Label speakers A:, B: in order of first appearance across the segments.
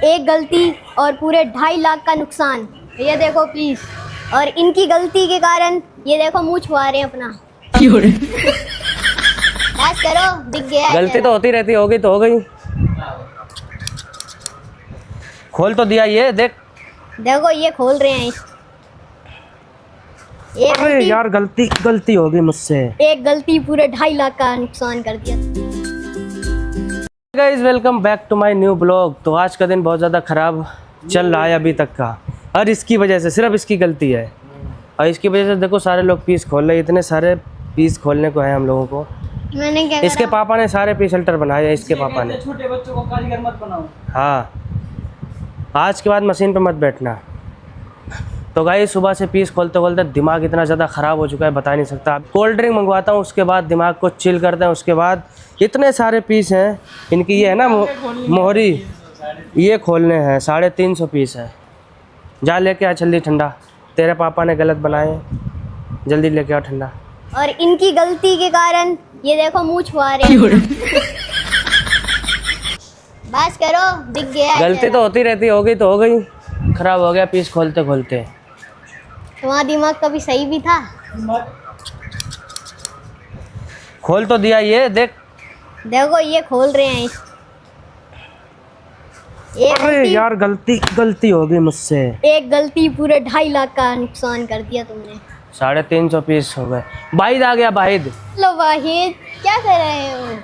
A: एक गलती और पूरे 2.5 लाख का नुकसान। ये देखो प्लीज, और इनकी गलती के कारण ये देखो मुंह छुआ रहे हैं अपना। बस करो, दिख गया है।
B: गलती तो होती रहती, होगी तो हो गई। खोल तो दिया, ये देख।
A: देखो ये खोल रहे हैं।
B: अरे यार गलती होगी मुझसे।
A: एक गलती पूरे 2.5 लाख का नुकसान कर दिया।
B: Guys welcome back to my new blog. तो आज का दिन बहुत ज़्यादा ख़राब चल रहा है अभी तक का, और इसकी वजह से, सिर्फ इसकी गलती है। और इसकी वजह से देखो सारे लोग पीस खोल रहे हैं। इतने सारे पीस खोलने को है हम लोगों को।
A: मैंने क्या
B: इसके पापा ने सारे पीस अल्टर बनाए हैं। इसके पापा ने।
C: छोटे बच्चों को कारीगर मत बनाओ।
B: हाँ, आज के बाद मशीन पे मत बैठना। तो गाइस सुबह से पीस खोलते खोलते दिमाग इतना ज़्यादा ख़राब हो चुका है, बता नहीं सकता। कोल्ड ड्रिंक मंगवाता हूँ, उसके बाद दिमाग को चिल करते हैं। उसके बाद इतने सारे पीस हैं इनकी, ये है ना मोहरी, ये खोलने हैं। 350 पीस है। जा लेके आ जल्दी ठंडा, तेरे पापा ने गलत बनाए, जल्दी लेके आ ठंडा।
A: और इनकी गलती के कारण ये देखो मुंह छुआ रहे हैं। बस करो, दिख गया है।
B: गलती तो होती रहती, होगी तो हो गई। खराब हो गया पीस खोलते खोलते।
A: तुम्हारा दिमाग कभी सही भी था।
B: खोल तो दिया, ये देख।
A: देखो ये खोल रहे हैं।
B: अरे यार गलती होगी मुझसे।
A: एक गलती पूरे 2.5 लाख का नुकसान कर दिया तुमने।
B: 350 पीस हो गए। वाहिद आ गया, वाहिद।
A: लो वाहिद, क्या कर रहे हो?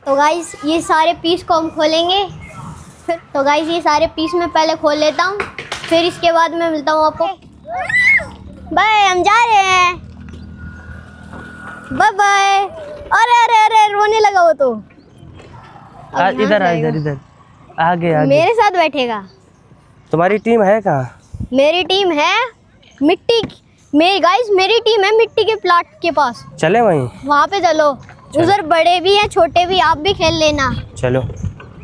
A: तो गाइस ये सारे पीस को हम खोलेंगे। तो गाइस ये सारे पीस मैं पहले खोल लेता हूँ, फिर इसके बाद मैं मिलता हूँ आपको। बाय, हम जा रहे हैं। Bye bye. अरे अरे अरे, रोने लगा वो तो।
B: इधर इधर आगे
A: मेरे साथ बैठेगा।
B: तुम्हारी टीम है कहाँ?
A: मेरी टीम है मिट्टी मेरी टीम है मिट्टी के प्लाट के पास।
B: चले
A: वहाँ पे चलो। उधर बड़े भी हैं, छोटे भी, आप भी खेल लेना।
B: चलो।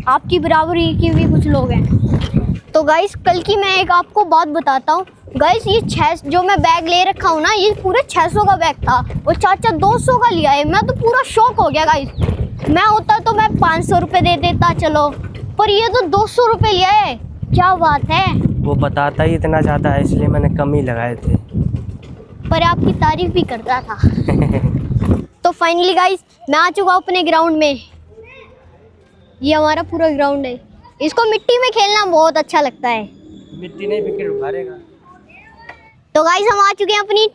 A: आपकी बराबरी के भी कुछ लोग हैं। तो गाइस कल की मैं एक आपको बात बताता हूँ। गाइस ये 6 जो मैं बैग ले रखा हूँ ना, ये पूरे 600 का बैग था और चाचा 200 का लिया है। मैं तो पूरा शौक हो गया गाइस। मैं होता तो मैं 500 रुपये दे देता चलो, पर ये तो 200 रुपये लिया है। क्या बात है।
B: वो बताता ही इतना ज़्यादा है, इसलिए मैंने कम ही लगाए थे,
A: पर आपकी तारीफ भी करता था। तो फाइनली गाइस मैं आ चुका हूँ अपने ग्राउंड में। ये हमारा पूरा ग्राउंड है। इसको मिट्टी में खेलना बहुत अच्छा लगता है।
B: मिट्टी नहीं विकेट उखाड़ेगा।
A: तो गाइस हम आ चुके हैं अपनी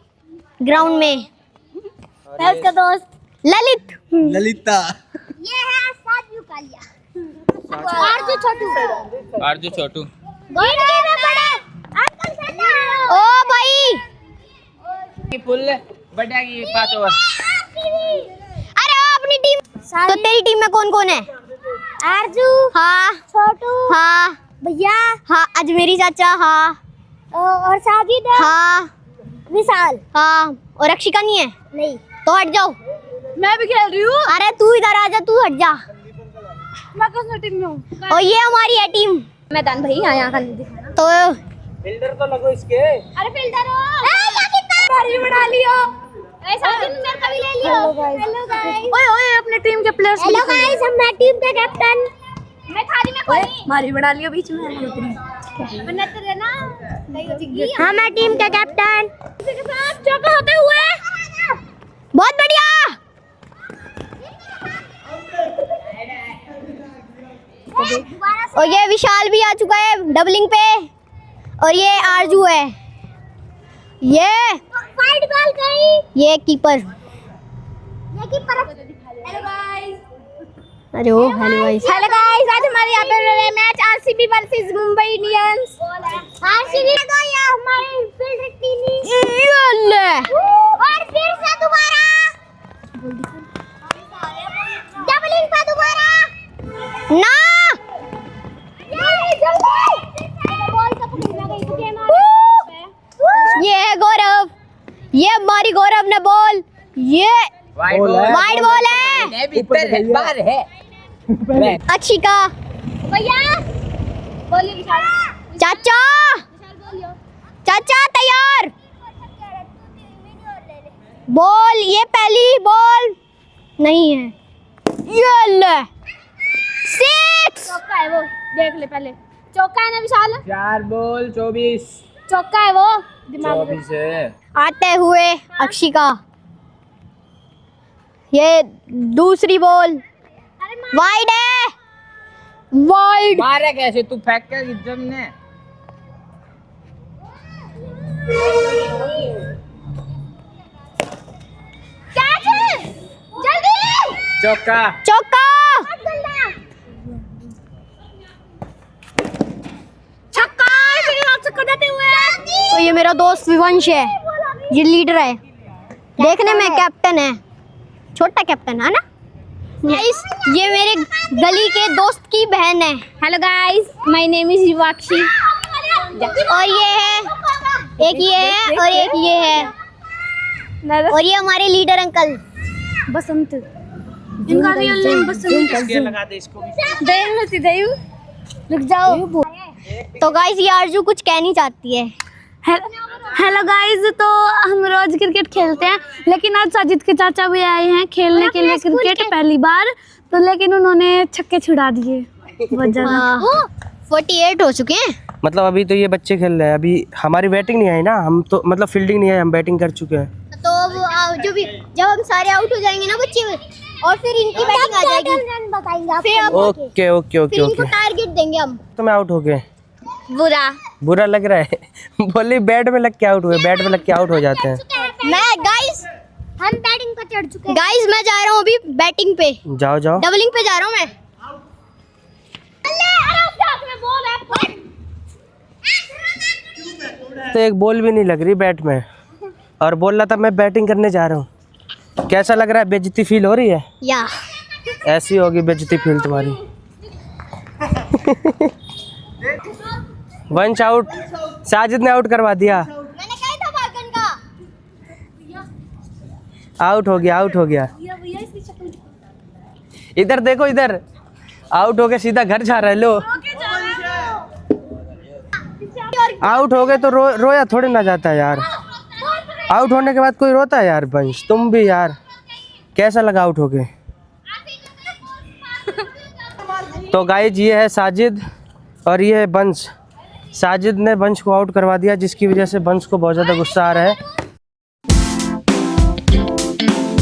A: ग्राउंड में। उसका दोस्त ललिता। ये है साजू कालिया।
C: आरजू छोटू।
A: ओ भाई,
C: फुल बढ़िया की 5 ओवर।
A: अरे अपनी टीम। तो तेरी टीम में कौन कौन है? आरजू, हाँ, छोटू, हाँ, भैया, हाँ, अजमेरी चाचा, हाँ, और साजिद, हाँ, विशाल, हाँ, और अक्षिका नहीं है? नहीं। तो हट जाओ, मैं भी खेल रही हूँ। अरे तू इधर आ जा, तू हट जा। मैं किस टीम में हूँ? और ये हमारी है टीम। मैदान भाई यहाँ का नहीं दिखाना। तो
B: फिल्डर तो लगो इसके।
A: अरे फिल्डर हो, भारी बना लियो। का भी ले लियो। Hello guys. ओए ओए, अपने टीम के प्लेयर्स। हेलो गाइस, हम मैं टीम का कैप्टन। मैं खाली में कोई
C: मारी बना लियो बीच में।
A: बना तेरे ना। हाँ मैं टीम का कैप्टन। किसी के साथ चौका होते हुए। बहुत बढ़िया। और ये विशाल भी आ चुका है डबलिंग पे, और ये आरजू है। ये साइड बॉल गई। ये कीपर। Hello guys. अरे ओ हेलो गाइस। हेलो गाइस, आज हमारे यहाँ पे match RCB versus Mumbai Indians. RCB का ये हमारी फील्ड टीम। और फिर से दोबारा डबलिंग पे दोबारा ना। ये है गौरव, ये हमारी गौरव ने बॉल, ये वाइड बॉल है,
C: बाहर है।
A: अक्षिका भैया, चाचा चाचा तैयार। बॉल, ये पहली बॉल नहीं है। ये ले 6
D: है वो, देख ले पहले।
A: चौका है ना विशाल?
C: 4 बॉल 24।
A: चौका है वो, दिमाग में।
C: 24 है।
A: आते हुए अक्षिका, ये दूसरी बॉल वाइड है, वाइड।
C: मारे कैसे तू, फेंक के एकदम ने।
A: कैच है, जल्दी।
C: चौका।
A: चौका। छक्का। तो ये मेरा दोस्त विवंश है, ये लीडर है, देखने में कैप्टन है, छोटा कैप्टन है ना। गाइस ये मेरे गली के दोस्त की बहन है। Hello guys, my name is Yuvakshi. और ये है, एक ये है और एक ये है, और ये हमारे लीडर अंकल बसंत। इनका रियल नेम बसंत।
C: लगा दे इसको भी।
A: रुक जाओ। तो गाइस ये आरजू कुछ कहनी चाहती है।
D: हेलो गाइस, तो हम रोज क्रिकेट खेलते हैं, लेकिन आज साजिद के चाचा भी आए हैं खेलने के लिए क्रिकेट पहली बार, तो लेकिन उन्होंने छक्के छुड़ा दिए बहुत ज्यादा।
A: 48 हो चुके हैं।
B: मतलब अभी तो ये बच्चे खेल रहे हैं, अभी हमारी बैटिंग नहीं आई ना, हम तो मतलब फील्डिंग नहीं आई, हम बैटिंग कर चुके हैं।
A: तो जो भी जब हम सारे आउट हो जाएंगे ना बच्चे, और फिर इनकी बैटिंग आ जाएगी, फिर हम
B: ओके ओके ओके
A: फिर इनको
B: ओके।
A: टारगेट देंगे हम।
B: तो मैं आउट हो गए,
A: बुरा।
B: बुरा लग रहा है। बोली बैट में लग के आउट हुए, बैट में लग के आउट हो जाते हैं।
A: मैं गाइस, हम बैटिंग पे चढ़ चुके हैं। गाइस मैं जा रहा हूँ अभी बैटिंग पे,
B: जाओ जाओ।
A: डबलिंग पे जा रहा हूँ मैं।
B: तो एक बॉल भी नहीं लग रही बैट में, और बोल रहा था मैं बैटिंग करने जा रहा हूँ। कैसा लग रहा है, बेइज्जती फील हो रही है?
A: या
B: ऐसी होगी बेइज्जती फील तुम्हारी। वंश आउट, साजिद ने आउट करवा दिया।
A: मैंने कहा था भागन का।
B: आउट हो गया, आउट हो गया। इधर देखो, इधर आउट हो गया, सीधा घर जा रहा है। लो आउट हो गए तो रोया थोड़ी ना जाता है यार। आउट होने के बाद कोई रोता है यार? वंश तुम भी यार, कैसा लगा आउट हो गए? तो गाइज ये है साजिद और ये है बंश। साजिद ने बंश को आउट करवा दिया, जिसकी वजह से बंश को बहुत ज़्यादा गुस्सा आ रहा है।